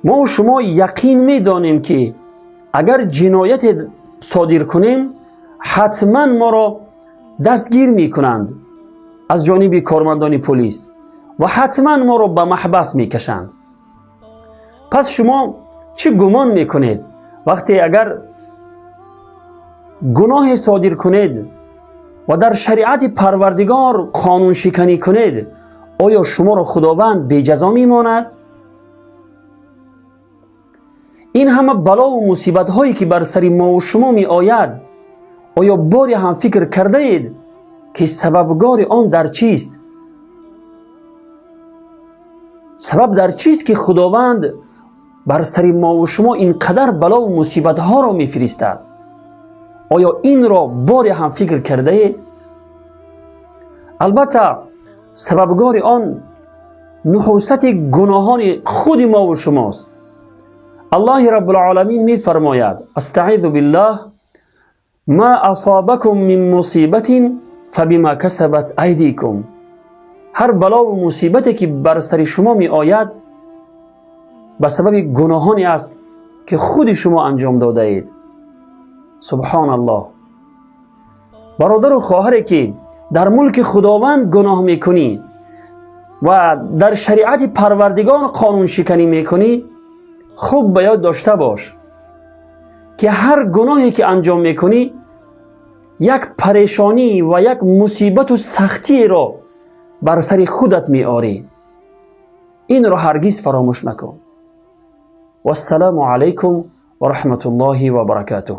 ما و شما یقین میدانیم که اگر جنایت صادر کنیم حتما ما را دستگیر میکنند از جانب کارمندان پلیس و حتما ما را به محبس میکشند. پس شما چه گمان میکنید وقتی اگر گناه صادر کنید و در شریعت پروردگار قانون شکنی کنید، آیا شما را خداوند بی جزا میماند؟ این همه بلا و مصیبت هایی که بر سر ما و شما می آید، آیا باری هم فکر کرده اید که سببگار آن در چیست؟ سبب در چیست که خداوند بر سر ما و شما اینقدر بلا و مصیبت ها را می فرستد؟ آیا این را باری هم فکر کرده اید؟ البته سببگار آن نحوست گناهان خود ما و شماست. الله رب العالمین می فرماید: استعیذ بالله ما اصابکم من مصیبت فبما کسبت ایدیکم. هر بلا و مصیبتی که بر سر شما می آید به سبب گناهانی است که خود شما انجام داده اید. سبحان الله. برادر و خواهری که در ملک خداوند گناه میکنی و در شریعت پروردگار قانون شکنی میکنی، خوب به یاد داشته باش که هر گناهی که انجام میکنی یک پریشانی و یک مصیبت و سختی را بر سر خودت میآری. این را هرگز فراموش نکن. و السلام علیکم و رحمت الله و برکاته.